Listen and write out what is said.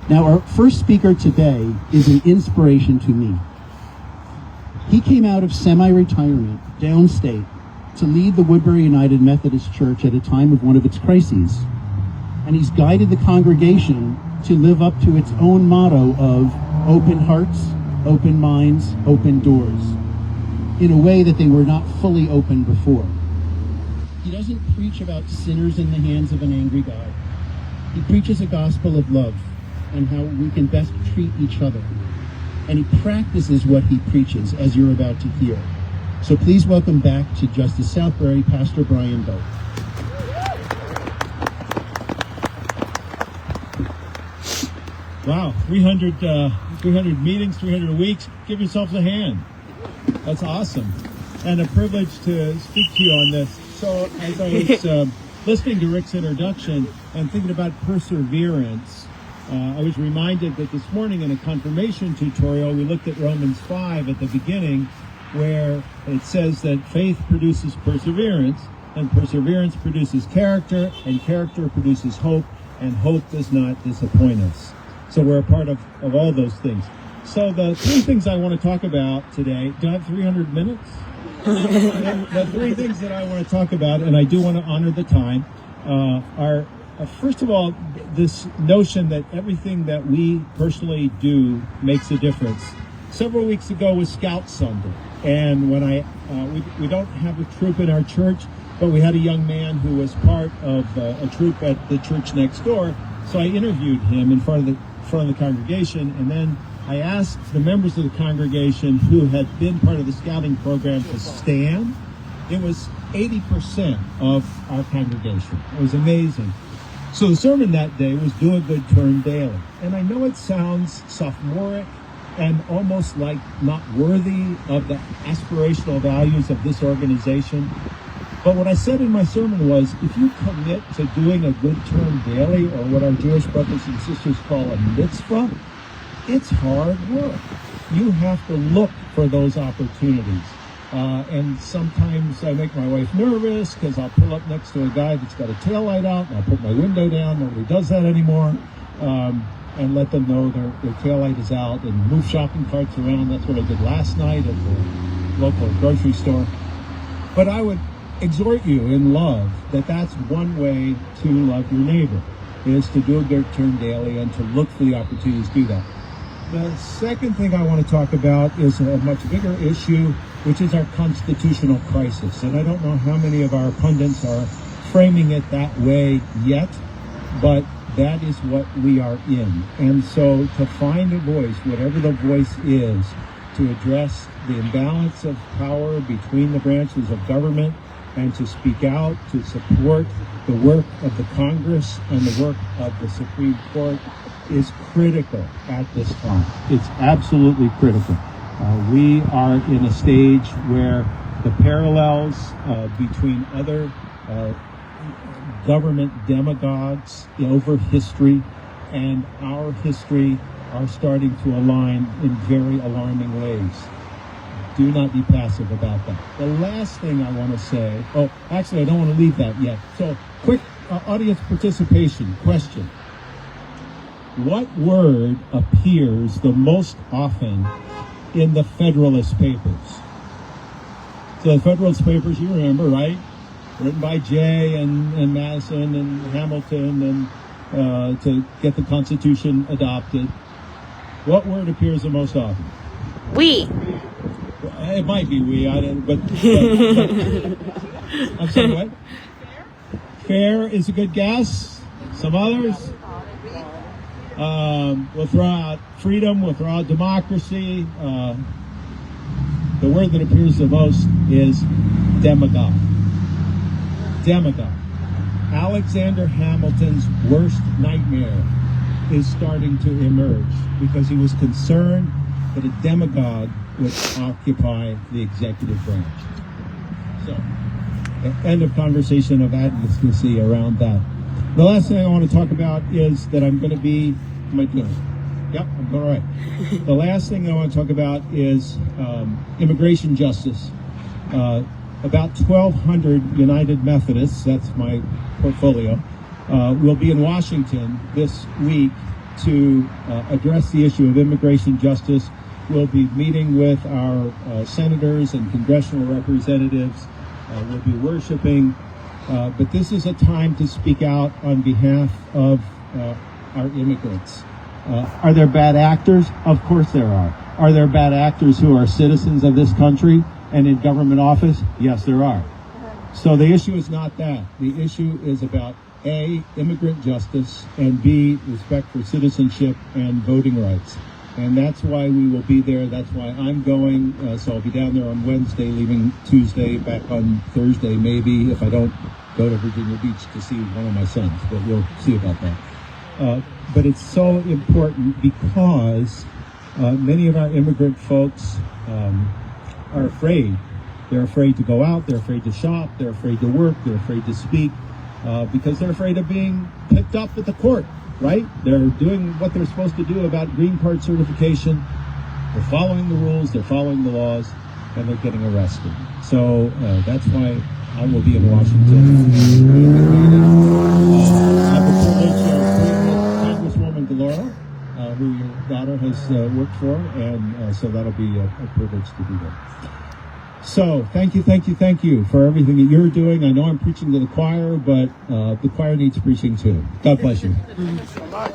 Now, our first speaker today is an inspiration to me. He came out of semi-retirement downstate to lead the Woodbury United Methodist Church at a time of one of its crises. And he's guided the congregation to live up to its own motto of open hearts, open minds, open doors, in a way that they were not fully open before. He doesn't preach about sinners in the hands of an angry God. He preaches a gospel of love and how we can best treat each other. And he practices what he preaches, as you're about to hear. So please welcome back to Justice Southbury, Pastor Brian Bodt. Wow, 300 meetings, 300 weeks. Give yourselves a hand. That's awesome. And a privilege to speak to you on this. So as I was listening to Rick's introduction and thinking about perseverance, I was reminded that this morning in a confirmation tutorial, we looked at Romans 5 at the beginning, where it says that faith produces perseverance, and perseverance produces character, and character produces hope, and hope does not disappoint us. So we're a part of all those things. So the three things I want to talk about today, do I have 300 minutes? The three things that I want to talk about, and I do want to honor the time, are first of all, this notion that everything that we personally do makes a difference. Several weeks ago was Scout Sunday, and when we don't have a troop in our church, but we had a young man who was part of a troop at the church next door. So I interviewed him in front of the congregation, and then I asked the members of the congregation who had been part of the scouting program to stand. It was 80% of our congregation. It was amazing. So the sermon that day was Do a Good Turn Daily. And I know it sounds sophomoric and almost like not worthy of the aspirational values of this organization. But what I said in my sermon was, if you commit to doing a good turn daily, or what our Jewish brothers and sisters call a mitzvah, it's hard work. You have to look for those opportunities. And sometimes I make my wife nervous because I'll pull up next to a guy that's got a taillight out, and I'll put my window down. Nobody does that anymore. And let them know their taillight is out, and move shopping carts around. That's what I did last night at the local grocery store. But I would exhort you in love that that's one way to love your neighbor, is to do a good turn daily and to look for the opportunities to do that. The second thing I want to talk about is a much bigger issue, which is our constitutional crisis. And I don't know how many of our pundits are framing it that way yet, but that is what we are in. And so to find a voice, whatever the voice is, to address the imbalance of power between the branches of government, and to speak out, to support the work of the Congress and the work of the Supreme Court is critical at this time. It's absolutely critical. We are in a stage where the parallels between other government demagogues over history and our history are starting to align in very alarming ways. Do not be passive about that. The last thing I want to say, actually I don't want to leave that yet. So quick audience participation question. What word appears the most often in the Federalist Papers? So the Federalist Papers, you remember, right? Written by Jay and Madison and Hamilton and to get the Constitution adopted. What word appears the most often? We. It might be we, I don't, but I'm sorry, what? Fair is a good guess. Some others? We'll throw out freedom, we'll throw out democracy. The word that appears the most is demagogue. Demagogue. Alexander Hamilton's worst nightmare is starting to emerge because he was concerned that a demagogue would occupy the executive branch. So, end of conversation of advocacy around that. The last thing I want to talk about is that I'm going to be, am I doing? Yep, I'm all right. The last thing I want to talk about is immigration justice. About 1,200 United Methodists, that's my portfolio, will be in Washington this week to address the issue of immigration justice. We'll be meeting with our senators and congressional representatives. We'll be worshiping. But this is a time to speak out on behalf of our immigrants. Are there bad actors? Of course there are. Are there bad actors who are citizens of this country and in government office? Yes, there are. So the issue is not that. The issue is about A, immigrant justice, and B, respect for citizenship and voting rights. And that's why we will be there. That's why I'm going. So I'll be down there on Wednesday, leaving Tuesday, back on Thursday, maybe, if I don't go to Virginia Beach to see one of my sons. But we'll see about that. But it's so important because many of our immigrant folks are afraid. They're afraid to go out. They're afraid to shop. They're afraid to work. They're afraid to speak because they're afraid of being picked up at the court, right? They're doing what they're supposed to do about green card certification. They're following the rules. They're following the laws, and they're getting arrested. So that's why I will be in Washington. I have the privilege of being with Congresswoman Delora, who your daughter has worked for, and so that'll be a privilege to be there. So thank you for everything that you're doing. I know I'm preaching to the choir, but the choir needs preaching too. God bless you. Thank you so much.